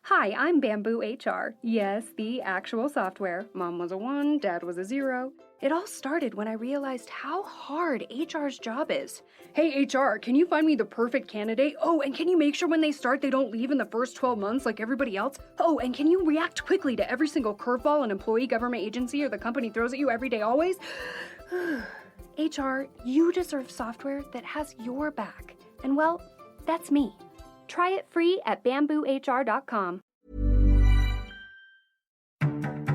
Hi, I'm Bamboo HR. Yes, the actual software. Mom was a 1, Dad was a 0. It all started when I realized how hard HR's job is. Hey, HR, can you find me the perfect candidate? Oh, and can you make sure when they start they don't leave in the first 12 months like everybody else? Oh, and can you react quickly to every single curveball an employee, government agency, or the company throws at you every day always? HR, you deserve software that has your back. And well, that's me. Try it free at bamboohr.com.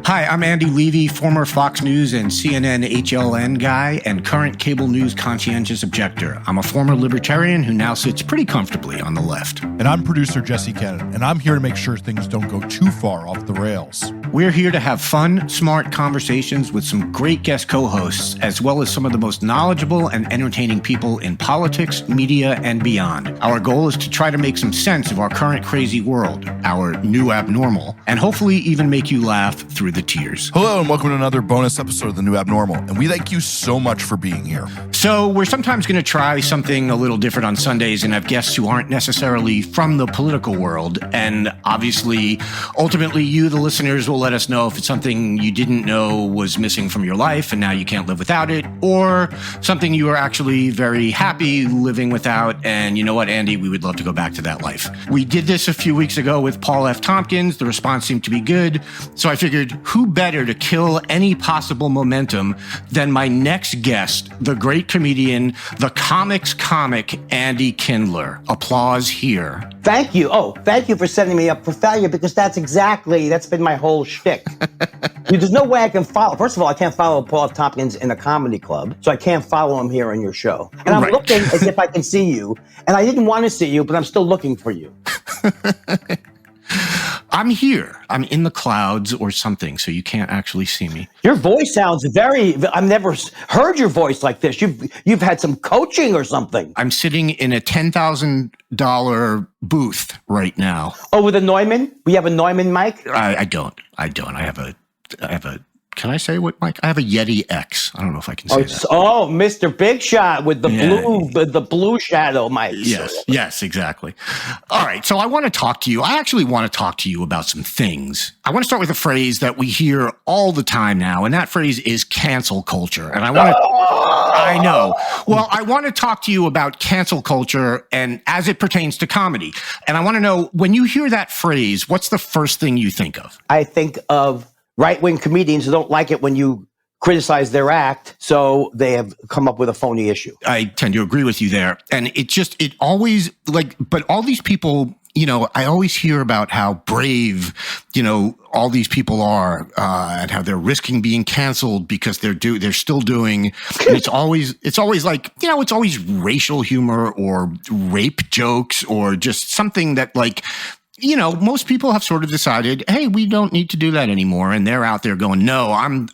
Hi, I'm Andy Levy, former Fox News and CNN HLN guy and current cable news conscientious objector. I'm a former libertarian who now sits pretty comfortably on the left. And I'm producer Jesse Cannon, and I'm here to make sure things don't go too far off the rails. We're here to have fun, smart conversations with some great guest co-hosts, as well as some of the most knowledgeable and entertaining people in politics, media, and beyond. Our goal is to try to make some sense of our current crazy world, our new abnormal, and hopefully even make you laugh through the tears. Hello, and welcome to another bonus episode of The New Abnormal, and we thank you so much for being here. So we're sometimes going to try something a little different on Sundays and have guests who aren't necessarily from the political world, and obviously, ultimately, you, the listeners, will let us know if it's something you didn't know was missing from your life and now you can't live without it, or something you are actually very happy living without, and you know what, Andy, we would love to go back to that life. We did this a few weeks ago with Paul F. Tompkins. The response seemed to be good, so I figured, who better to kill any possible momentum than my next guest, the great comedian, the comics comic, Andy Kindler. Applause here. Thank you. Oh, thank you for setting me up for failure, because that's been my whole shtick. There's no way I can follow. First of all, I can't follow Paul F. Tompkins in a comedy club, so I can't follow him here on your show. And I'm looking as if I can see you, and I didn't want to see you, but I'm still looking for you. I'm here. I'm in the clouds or something, so you can't actually see me. Your voice sounds I've never heard your voice like this. You've had some coaching or something. I'm sitting in a $10,000 booth right now. Oh, with a Neumann? We have a Neumann mic? I don't. I have a, can I say what mic? I have a Yeti X. I don't know if I can say that. Oh, Mr. Big Shot with the blue shadow mic. Yes, exactly. All right. So I want to talk to you. I actually want to talk to you about some things. I want to start with a phrase that we hear all the time now, and that phrase is cancel culture. And I know. Well, I want to talk to you about cancel culture and as it pertains to comedy. And I want to know, when you hear that phrase, what's the first thing you think of? I think of right-wing comedians who don't like it when you criticize their act, so they have come up with a phony issue. I tend to agree with you there. And it always, but all these people, I always hear about how brave, all these people are, and how they're risking being canceled because they're still doing, and it's always it's always racial humor or rape jokes or just something that most people have sort of decided, hey, we don't need to do that anymore. And they're out there going, no, I'm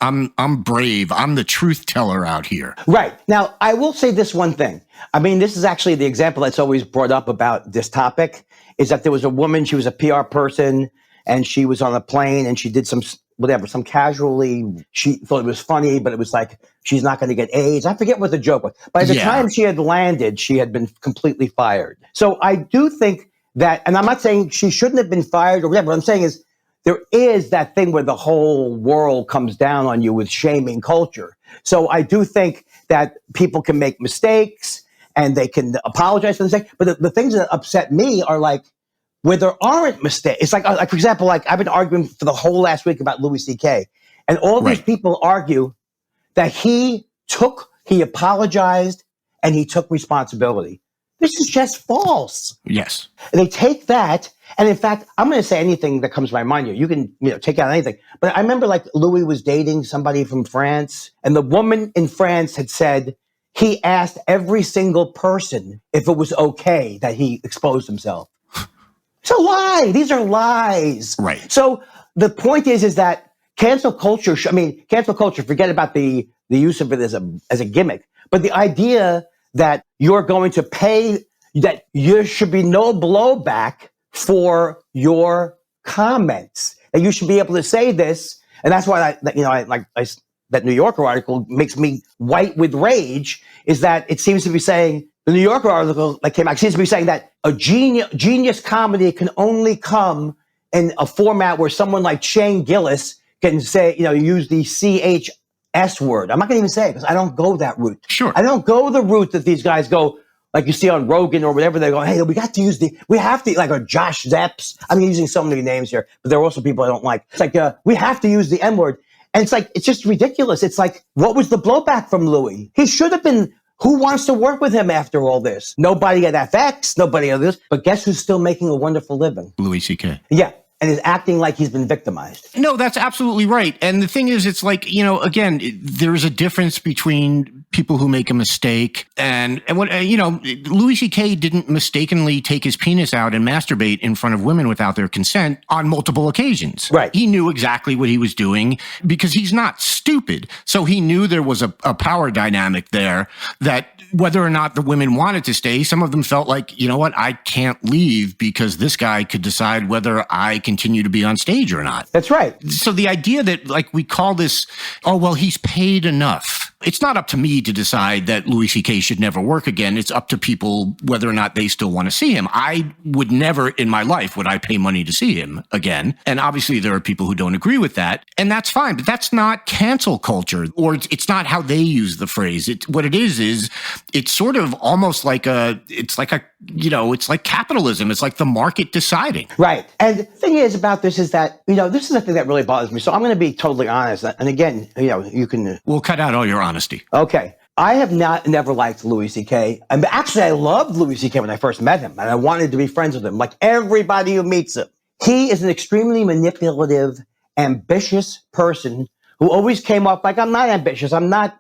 brave. I'm the truth teller out here. Right. Now, I will say this one thing. I mean, this is actually the example that's always brought up about this topic, is that there was a woman, she was a PR person, and she was on a plane and she did some casually, she thought it was funny, but it was like, she's not going to get AIDS. I forget what the joke was. By the time she had landed, she had been completely fired. So I do think that, and I'm not saying she shouldn't have been fired or whatever. What I'm saying is there is that thing where the whole world comes down on you with shaming culture. So I do think that people can make mistakes and they can apologize for the mistake. But the things that upset me are where there aren't mistakes. It's like for example, I've been arguing for the whole last week about Louis C.K. And all these people argue that he apologized and he took responsibility. This is just false. Yes. And they take that, and in fact, I'm going to say anything that comes to my mind here. You can, take out anything. But I remember Louis was dating somebody from France, and the woman in France had said he asked every single person if it was okay that he exposed himself. It's a lie. These are lies. Right. So the point is that cancel culture, forget about the use of it as a gimmick, but the idea that you're going to pay, that there should be no blowback for your comments, that you should be able to say this. And that's why that New Yorker article makes me white with rage, is that it seems to be saying, the New Yorker article that came out seems to be saying that a genius comedy can only come in a format where someone like Shane Gillis can say, use the CHS word. I'm not going to even say it because I don't go that route. Sure. I don't go the route that these guys go, like you see on Rogan or whatever. They go, hey, we have to, like, or Josh Zepps. I'm using so many names here, but there are also people I don't like. It's like, we have to use the N word. And it's like, it's just ridiculous. It's like, what was the blowback from Louis? He should have been, who wants to work with him after all this? Nobody at FX, nobody at this. But guess who's still making a wonderful living? Louis C.K. Yeah. And is acting like he's been victimized. No, that's absolutely right. And the thing is, it's like, again, there's a difference between people who make a mistake and what, Louis C.K. didn't mistakenly take his penis out and masturbate in front of women without their consent on multiple occasions. Right. He knew exactly what he was doing because he's not stupid. So he knew there was a power dynamic there that whether or not the women wanted to stay, some of them felt like, you know what, I can't leave because this guy could decide whether I continue to be on stage or not. That's right. So the idea that, like, we call this, oh, well, he's paid enough. It's not up to me to decide that Louis C.K. should never work again. It's up to people whether or not they still want to see him. I would never in my life would I pay money to see him again. And obviously there are people who don't agree with that. And that's fine. But that's not cancel culture, or it's not how they use the phrase. What it is it's sort of almost like it's like capitalism. It's like the market deciding. Right. And the thing is about this is that, this is the thing that really bothers me. So I'm going to be totally honest. And again, you can... We'll cut out all your honesty. Okay. I have never liked Louis C.K. And actually, I loved Louis C.K. when I first met him, and I wanted to be friends with him, like everybody who meets him. He is an extremely manipulative, ambitious person who always came off like, I'm not ambitious. I'm not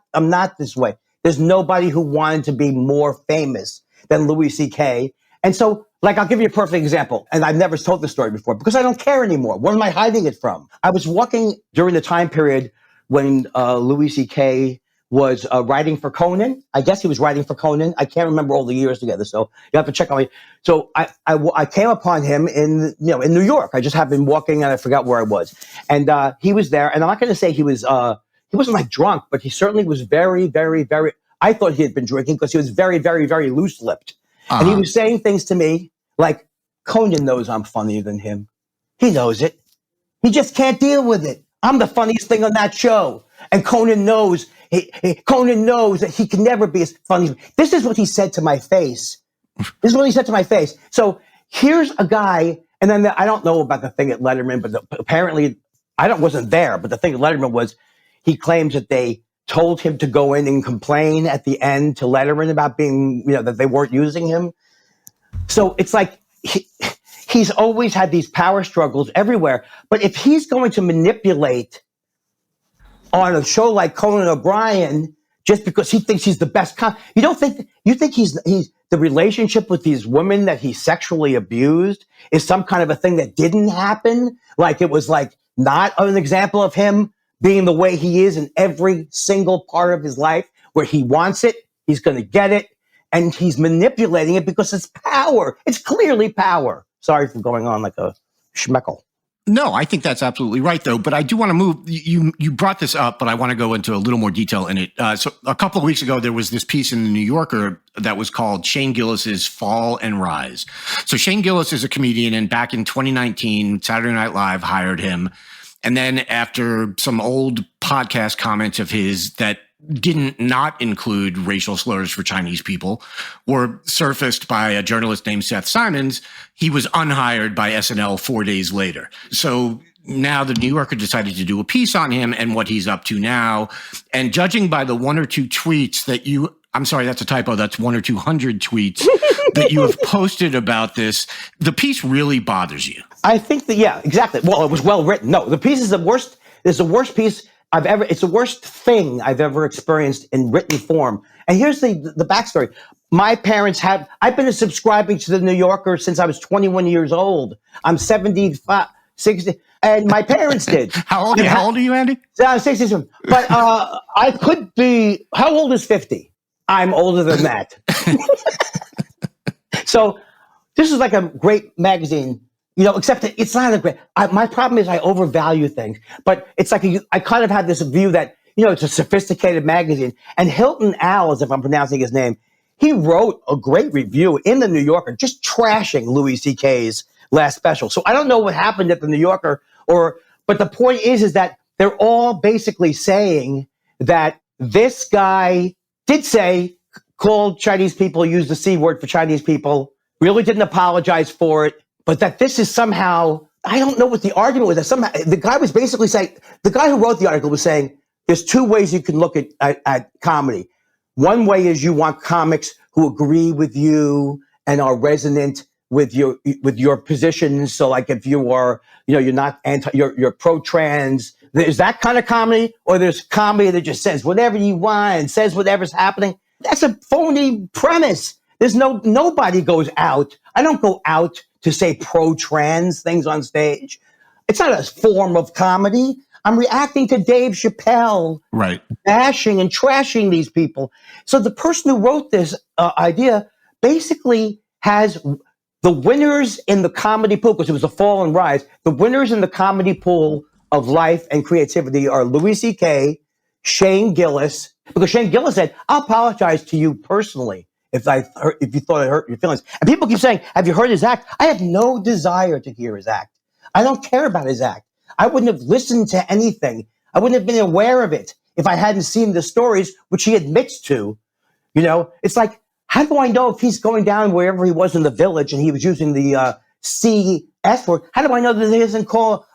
this way. There's nobody who wanted to be more famous than Louis C.K. And so, like, I'll give you a perfect example. And I've never told this story before because I don't care anymore. Where am I hiding it from? I was walking during the time period when Louis C.K. was writing for Conan. I guess he was writing for Conan. I can't remember all the years together, so you have to check on me. So I came upon him in New York. I just happened walking, and I forgot where I was. And he was there, and I'm not going to say he wasn't like drunk, but he certainly was very, very, very. I thought he had been drinking because he was very, very, very loose-lipped, and he was saying things to me like, "Conan knows I'm funnier than him. He knows it. He just can't deal with it. I'm the funniest thing on that show, and Conan knows." Conan knows that he can never be as funny. This is what he said to my face. So here's a guy, and then I don't know about the thing at Letterman, but apparently wasn't there. But the thing at Letterman was he claims that they told him to go in and complain at the end to Letterman about being, that they weren't using him. So it's like he's always had these power struggles everywhere. But if he's going to manipulate on a show like Conan O'Brien, just because he thinks he's the best, you think he's the relationship with these women that he sexually abused is some kind of a thing that didn't happen? Like it was like not an example of him being the way he is in every single part of his life, where he wants it, he's going to get it, and he's manipulating it because it's power. It's clearly power. Sorry for going on like a schmeckle. No, I think that's absolutely right, though. But I do want to move. You brought this up, but I want to go into a little more detail in it. So a couple of weeks ago, there was this piece in the New Yorker that was called Shane Gillis's Fall and Rise. So Shane Gillis is a comedian, and back in 2019, Saturday Night Live hired him. And then after some old podcast comments of his that didn't not include racial slurs for Chinese people were surfaced by a journalist named Seth Simons, he was unhired by SNL 4 days later. So now the New Yorker decided to do a piece on him and what he's up to now. And judging by the one or two tweets that I'm sorry, that's a typo. That's 100 or 200 tweets that you have posted about this. The piece really bothers you. I think that, yeah, exactly. Well, it was well written. No, the piece is the worst. It's the worst piece it's the worst thing I've ever experienced in written form. And here's the backstory. My parents I've been subscribing to the New Yorker since I was 21 years old. I'm 75, 60, and my parents did. How old are you, Andy? 67. But I could be, how old is 50? I'm older than that. So this is like a great magazine. Except that it's not a great. My problem is I overvalue things, but it's like I kind of have this view that it's a sophisticated magazine. And Hilton Als, if I'm pronouncing his name, he wrote a great review in the New Yorker, just trashing Louis C.K.'s last special. So I don't know what happened at the New Yorker, but the point is that they're all basically saying that this guy did say, called Chinese people, used the C word for Chinese people, really didn't apologize for it, but that this is somehow, I don't know what the argument was. That somehow the guy was basically saying, the guy who wrote the article was saying, there's two ways you can look at comedy. One way is you want comics who agree with you and are resonant with your positions. So like if you are, you're not you're pro-trans, there's that kind of comedy, or there's comedy that just says whatever you want and says whatever's happening. That's a phony premise. There's nobody goes out. I don't go out to say pro-trans things on stage. It's not a form of comedy. I'm reacting to Dave Chappelle, right, bashing and trashing these people. So the person who wrote this idea basically has the winners in the comedy pool, because it was a fall and rise. The winners in the comedy pool of life and creativity are Louis C.K., Shane Gillis, because Shane Gillis said, I'll apologize to you personally if you thought I hurt your feelings. And people keep saying, have you heard his act? I have no desire to hear his act. I don't care about his act. I wouldn't have listened to anything. I wouldn't have been aware of it if I hadn't seen the stories, which he admits to. It's like, how do I know if he's going down wherever he was in the village and he was using the CS word? How do I know that he doesn't call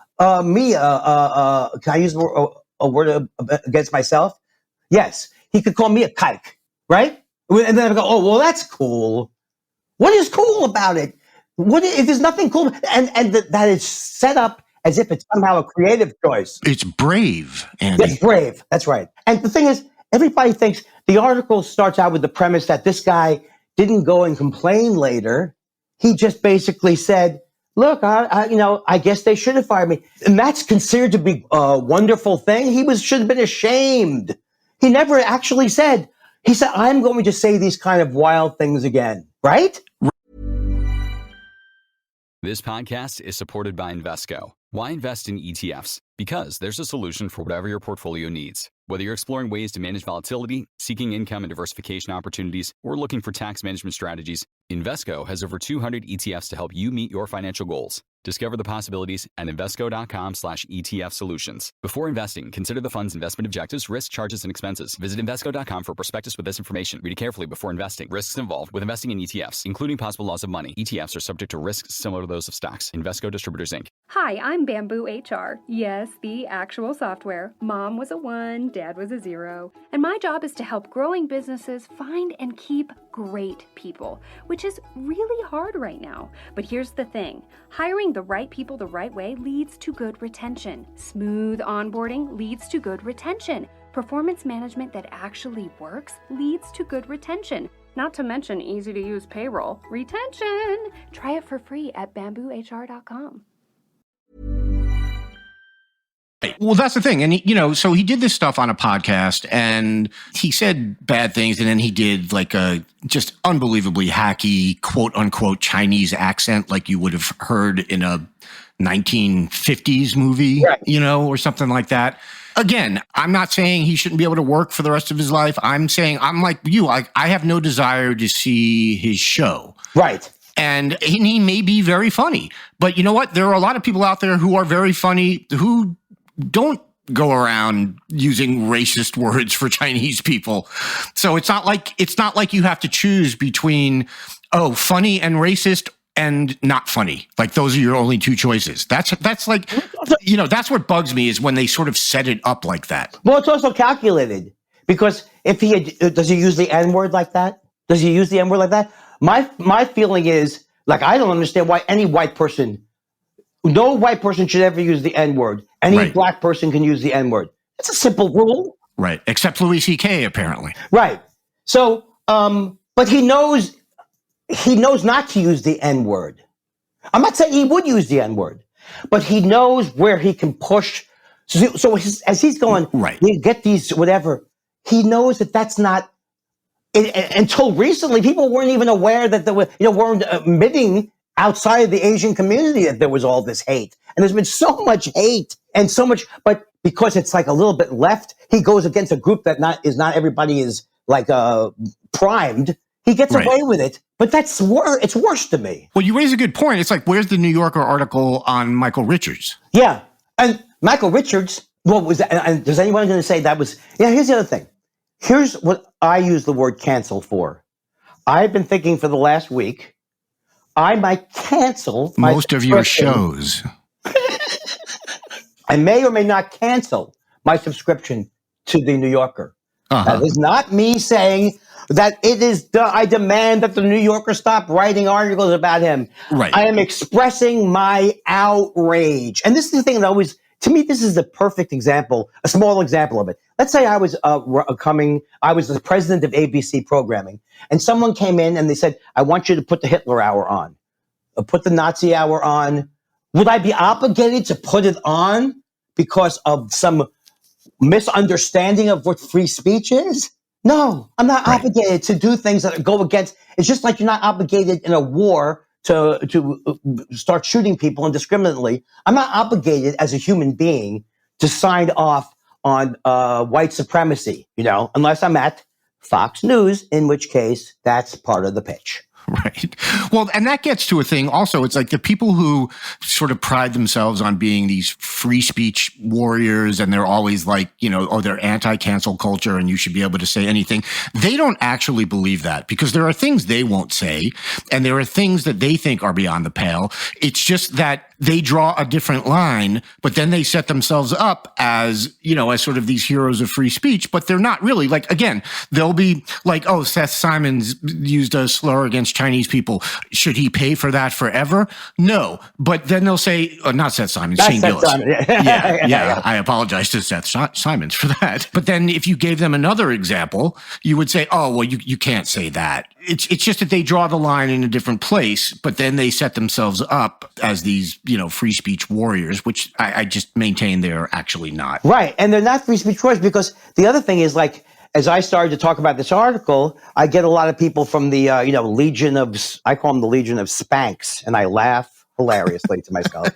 me, can I use a word against myself? Yes, he could call me a kike, right? And then I go, oh, well, that's cool. What is cool about it? If there's nothing cool, and that is set up as if it's somehow a creative choice. It's brave, Andy. It's brave. That's right. And the thing is, everybody thinks the article starts out with the premise that this guy didn't go and complain later. He just basically said, look, I guess they should have fired me. And that's considered to be a wonderful thing. He should have been ashamed. He never actually said, I'm going to say these kind of wild things again. Right? This podcast is supported by Invesco. Why invest in ETFs? Because there's a solution for whatever your portfolio needs. Whether you're exploring ways to manage volatility, seeking income and diversification opportunities, or looking for tax management strategies, Invesco has over 200 ETFs to help you meet your financial goals. Discover the possibilities at Invesco.com/ETF solutions. Before investing, consider the fund's investment objectives, risk, charges, and expenses. Visit Invesco.com for a prospectus with this information. Read it carefully before investing. Risks involved with investing in ETFs, including possible loss of money. ETFs are subject to risks similar to those of stocks. Invesco Distributors, Inc. Hi, I'm Bamboo HR. Yes, the actual software. Mom was a 1, Dad was a 0. And my job is to help growing businesses find and keep great people, which is really hard right now. But here's the thing. Hiring the right people the right way leads to good retention. Smooth onboarding leads to good retention. Performance management that actually works leads to good retention. Not to mention easy-to-use payroll. Retention! Try it for free at bamboohr.com. Well, that's the thing. And, so he did this stuff on a podcast and he said bad things. And then he did like a just unbelievably hacky, quote unquote, Chinese accent, like you would have heard in a 1950s movie, right, or something like that. Again, I'm not saying he shouldn't be able to work for the rest of his life. I'm saying I'm like you. I have no desire to see his show. Right. And he may be very funny. But you know what? There are a lot of people out there who are very funny who don't go around using racist words for Chinese people. So it's not like you have to choose between, funny and racist and not funny. Like those are your only two choices. That's like, that's what bugs me is when they sort of set it up like that. Well, it's also calculated because if does he use the N-word like that? Does he use the N-word like that? My feeling is, like, I don't understand why no white person should ever use the N-word. Any black person can use the N-word. It's a simple rule. Right. Except Louis C.K. apparently. Right. So, but he knows not to use the N-word. I'm not saying he would use the N-word, but he knows where he can push. So as he's going, you get these, whatever, he knows that that's not, until recently, people weren't even aware that there were, weren't admitting outside of the Asian community that there was all this hate. And there's been so much hate and so much, but because it's like a little bit left, he goes against a group that not everybody is like primed. He gets away with it But it's worse to me. Well, you raise a good point. It's like, where's the New Yorker article on Michael Richards? Yeah. And Michael Richards, what was that? And does anyone going to say that was, here's the other thing. Here's what I use the word cancel for. I've been thinking for the last week, I might cancel most of your shows. I may or may not cancel my subscription to the New Yorker. That is not me saying that it is, I demand that the New Yorker stop writing articles about him. Right. I am expressing my outrage. And this is the thing that always, to me, this is the perfect example, a small example of it. Let's say I was the president of ABC programming, and someone came in and they said, I want you to put the Hitler hour on, put the Nazi hour on. Would I be obligated to put it on because of some misunderstanding of what free speech is? No, I'm not obligated to do things that go against. It's just like you're not obligated in a war to start shooting people indiscriminately. I'm not obligated as a human being to sign off on white supremacy, unless I'm at Fox News, in which case that's part of the pitch. Right. Well, and that gets to a thing also. It's like the people who sort of pride themselves on being these free speech warriors, and they're always like, they're anti-cancel culture and you should be able to say anything. They don't actually believe that, because there are things they won't say and there are things that they think are beyond the pale. It's just that they draw a different line, but then they set themselves up as, as sort of these heroes of free speech, but they're not really. Like, again, they'll be like, oh, Seth Simons used a slur against Chinese people. Should he pay for that forever? No. But then they'll say, not Seth Simons, Shane Gillis. Yeah. I apologize to Seth Simons for that. But then if you gave them another example, you would say, oh, well, you can't say that. It's just that they draw the line in a different place, but then they set themselves up as these, free speech warriors, which I just maintain they're actually not. Right. And they're not free speech warriors, because the other thing is, like, as I started to talk about this article, I get a lot of people from the, Legion of, I call them the Legion of Spanks, and I laugh hilariously to myself,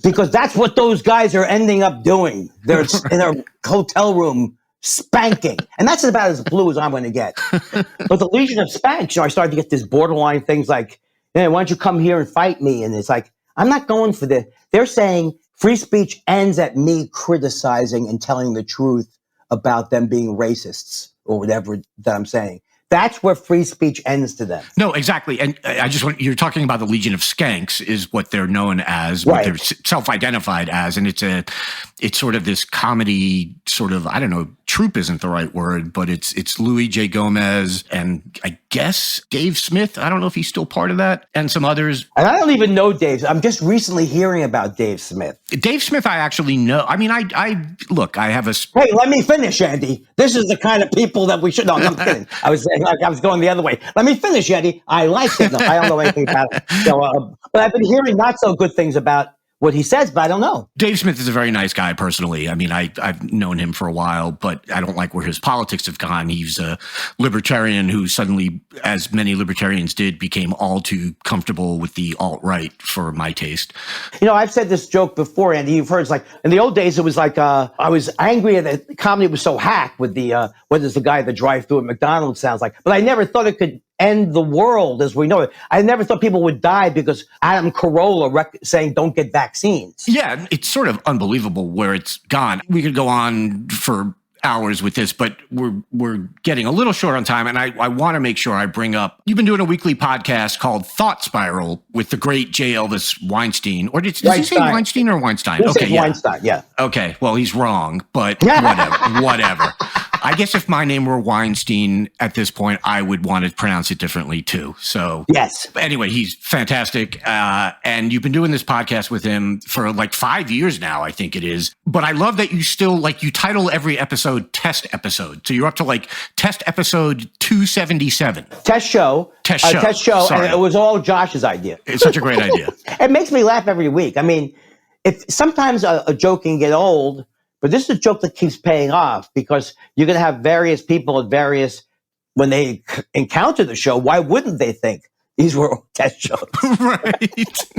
because that's what those guys are ending up doing. They're in a hotel room spanking. And that's about as blue as I'm going to get. But the Legion of Spanks, I started to get this borderline things like, hey, why don't you come here and fight me? And it's like, I'm not going for this. They're saying free speech ends at me criticizing and telling the truth about them being racists or whatever that I'm saying. That's where free speech ends to them. No, exactly. And you're talking about the Legion of Skanks is what they're known as, what they're self-identified as. And it's sort of this comedy sort of, I don't know, troupe isn't the right word, but it's Louis J. Gomez and I guess Dave Smith. I don't know if he's still part of that, and some others. And I don't even know Dave. I'm just recently hearing about Dave Smith. Dave Smith, I actually know. I mean, I look, I have a... Hey, let me finish, Andy. This is the kind of people that we should... No, I'm kidding. I was going the other way. Let me finish, Andy. I like it. No, I don't know anything about it. So, but I've been hearing not so good things about what he says, but I don't know. Dave Smith is a very nice guy personally. I mean, I've known him for a while, but I don't like where his politics have gone. He's a libertarian who suddenly, as many libertarians did, became all too comfortable with the alt-right for my taste. I've said this joke before, Andy. You've heard, it's like, in the old days, it was like, I was angry that the comedy was so hacked with the, what does the guy at the drive-thru at McDonald's sounds like? But I never thought it could end the world as we know it. I never thought people would die because Adam Carolla saying don't get vaccines. Yeah, it's sort of unbelievable where it's gone. We could go on for hours with this, but we're getting a little short on time, and I want to make sure I bring up, you've been doing a weekly podcast called Thought Spiral with the great J. Elvis Weinstein. Or did he say Weinstein or Weinstein? Okay, yeah. Weinstein, yeah. Okay, well, he's wrong, but whatever. I guess if my name were Weinstein at this point, I would want to pronounce it differently too. So yes. Anyway, he's fantastic. And you've been doing this podcast with him for like 5 years now, I think it is. But I love that you still, like, you title every episode Test Episode. So you're up to like Test Episode 277. Test show. Sorry. And it was all Josh's idea. It's such a great idea. It makes me laugh every week. I mean, if sometimes a joke can get old, but this is a joke that keeps paying off, because you're going to have various people at when they encounter the show, why wouldn't they think These were all test shows. Right.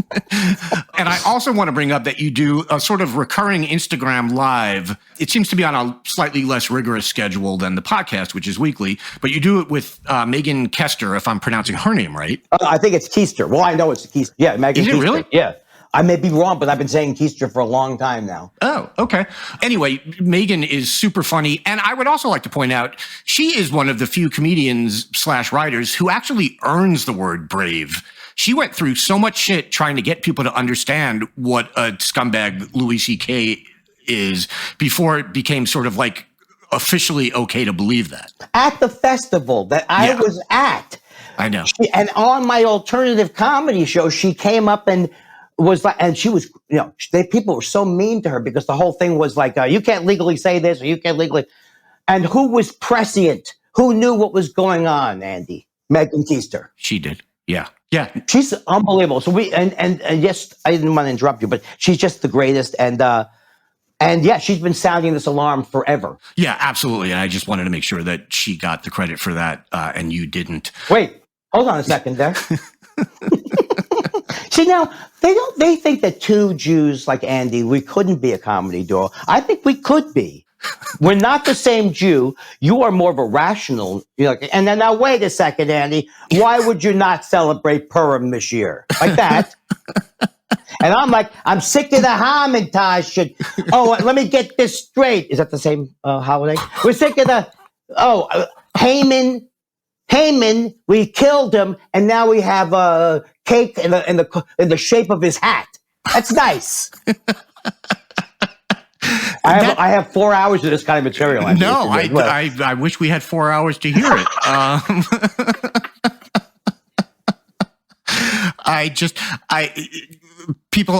And I also want to bring up that you do a sort of recurring Instagram live. It seems to be on a slightly less rigorous schedule than the podcast, which is weekly, but you do it with Megan Kester, if I'm pronouncing her name right. I think it's Keister. Well, I know it's Keister. Yeah, Megan Is it Keister. really? Yeah. I may be wrong, but I've been saying Keister for a long time now. Oh, okay. Anyway, Megan is super funny. And I would also like to point out, she is one of the few comedians/writers who actually earns the word brave. She went through so much shit trying to get people to understand what a scumbag Louis C.K. is before it became sort of like officially okay to believe that. At the festival that I was at. I know. And on my alternative comedy show, she came up and was like, and she was, people were so mean to her because the whole thing was like, you can't legally say this or you can't legally. And who was prescient? Who knew what was going on, Andy? Megan Keister. She did. Yeah. Yeah. She's unbelievable. So and yes, I didn't want to interrupt you, but she's just the greatest. And yeah, she's been sounding this alarm forever. Yeah, absolutely. And I just wanted to make sure that she got the credit for that and you didn't. Wait, hold on a second there. See, now, they think that two Jews like Andy, we couldn't be a comedy duo. I think we could be. We're not the same Jew. You are more of a rational. And then now, wait a second, Andy. Why would you not celebrate Purim this year? Like that. And I'm like, I'm sick of the Hamantash shit. Oh, let me get this straight. Is that the same holiday? We're sick of the, Haman, we killed him, and now we have a cake in the shape of his hat. That's nice. I have 4 hours of this kind of material. I wish we had 4 hours to hear it.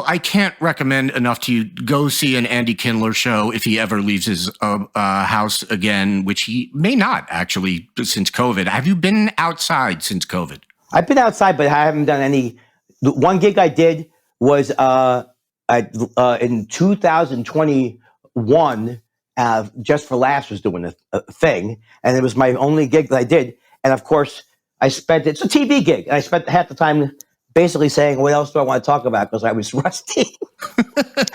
I can't recommend enough to you go see an Andy Kindler show if he ever leaves his house again, which he may not actually since COVID. Have you been outside since COVID? I've been outside, but I haven't done any. The one gig I did was in 2021. Just for Laughs was doing a thing, and it was my only gig that I did. And of course, I spent it's a TV gig, and I spent half the time basically saying, what else do I want to talk about? Because I was rusty.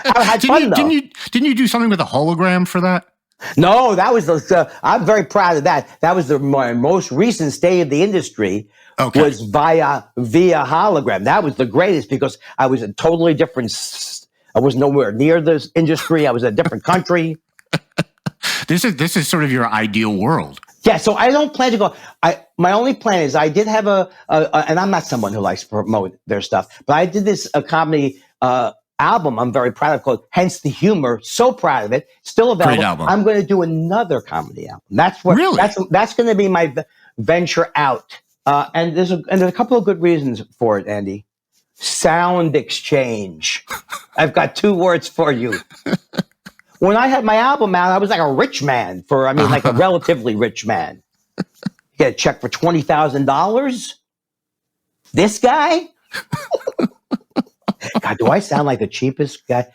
I had fun, though. Didn't you do something with a hologram for that? No, that was I'm very proud of that. That was my most recent state of the industry was via hologram. That was the greatest because I was a totally different. I was nowhere near this industry. I was in a different country. This is sort of your ideal world. Yeah, so I don't plan to go. My only plan is I did have and I'm not someone who likes to promote their stuff, but I did this comedy album I'm very proud of called Hence the Humor. So proud of it. Still available. Great album. I'm going to do another comedy album. That's what. Really? That's going to be my venture out. And there's a couple of good reasons for it, Andy. Sound exchange. I've got 2 words for you. When I had my album out, I was like a rich man like a relatively rich man. You get a check for $20,000? This guy? God, do I sound like the cheapest guy?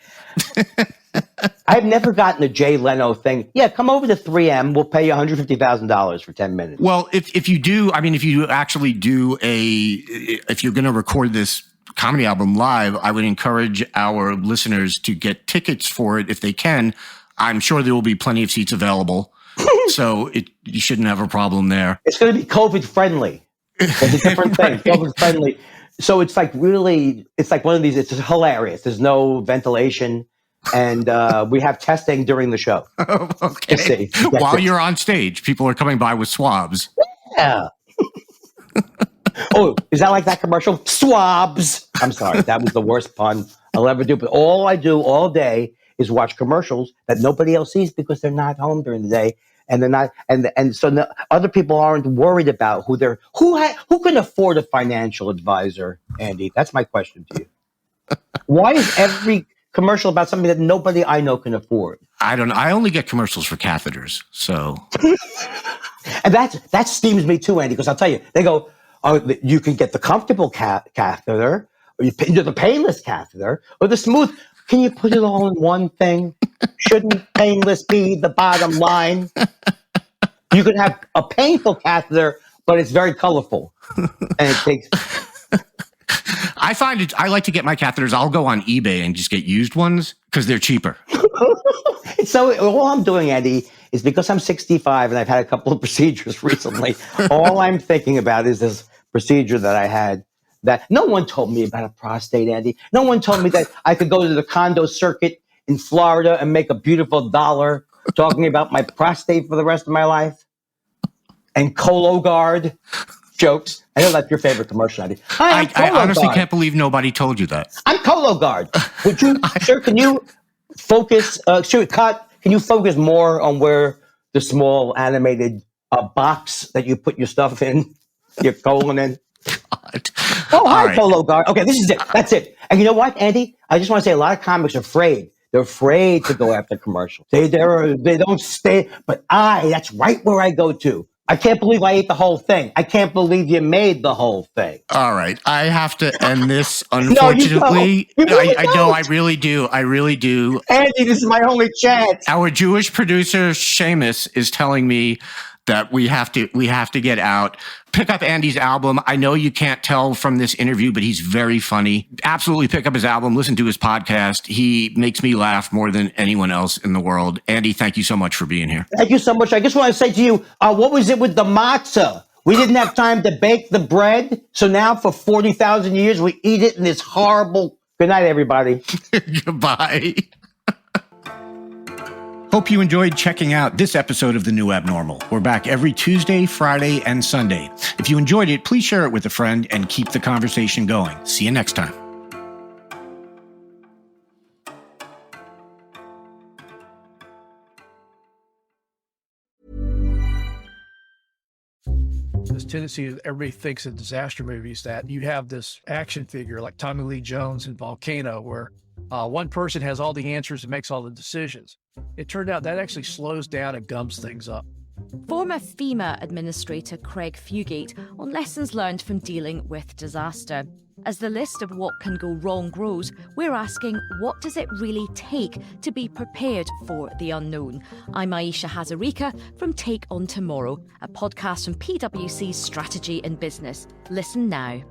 I've never gotten a Jay Leno thing. Yeah, come over to 3M. We'll pay you $150,000 for 10 minutes. Well, if you actually do if you're going to record this comedy album live, I would encourage our listeners to get tickets for it if they can. I'm sure there will be plenty of seats available, so you shouldn't have a problem there. It's going to be COVID friendly. It's a different thing. COVID friendly. So it's like it's like one of these. It's hilarious. There's no ventilation, and we have testing during the show. Okay. While you're on stage, people are coming by with swabs. Yeah. Oh, is that like that commercial? Swabs. I'm sorry. That was the worst pun I'll ever do. But all I do all day is watch commercials that nobody else sees because they're not home during the day. And they're not, and so other people aren't worried about who can afford a financial advisor, Andy? That's my question to you. Why is every commercial about something that nobody I know can afford? I don't know. I only get commercials for catheters, so. And that steams me too, Andy, because I'll tell you, they go, oh, you can get the comfortable catheter, or you do the painless catheter, or the smooth. Can you put it all in one thing? Shouldn't painless be the bottom line? You could have a painful catheter, but it's very colorful, and it takes. I find it, I like to get my catheters. I'll go on eBay and just get used ones because they're cheaper. So all I'm doing, Eddie, is because I'm 65 and I've had a couple of procedures recently, all I'm thinking about is this procedure that I had that no one told me about a prostate, Eddie. No one told me that I could go to the condo circuit in Florida and make a beautiful dollar talking about my prostate for the rest of my life. And Cologuard jokes. I know that's your favorite commercial, Eddie. I honestly can't believe nobody told you that. I'm Cologuard. Would you, sir, can you focus, can you focus more on where the small animated box that you put your stuff in, your colon in? God. Oh, hi, right. Cologuard. Okay, this is it. That's it. And you know what, Andy? I just want to say a lot of comics are afraid. They're afraid to go after commercials. They don't stay. But that's right where I go to. I can't believe I ate the whole thing. I can't believe you made the whole thing. All right. I have to end this, unfortunately. No, you I know, I really do. I really do. Andy, this is my only chance. Our Jewish producer, Seamus, is telling me that we have to get out. Pick up Andy's album. I know you can't tell from this interview, but he's very funny. Absolutely pick up his album. Listen to his podcast. He makes me laugh more than anyone else in the world. Andy, thank you so much for being here. Thank you so much. I just want to say to you, what was it with the matzah? We didn't have time to bake the bread, so now for 40,000 years, we eat it in this horrible... Good night, everybody. Goodbye. Hope you enjoyed checking out this episode of The New Abnormal. We're back every Tuesday, Friday, and Sunday. If you enjoyed it, please share it with a friend and keep the conversation going. See you next time. This tendency that everybody thinks in disaster movies that you have this action figure like Tommy Lee Jones in Volcano where one person has all the answers and makes all the decisions. It turned out that actually slows down and gums things up. Former FEMA Administrator Craig Fugate on lessons learned from dealing with disaster. As the list of what can go wrong grows, we're asking, what does it really take to be prepared for the unknown? I'm Aisha Hazarika from Take On Tomorrow, a podcast from PwC's Strategy in Business. Listen now.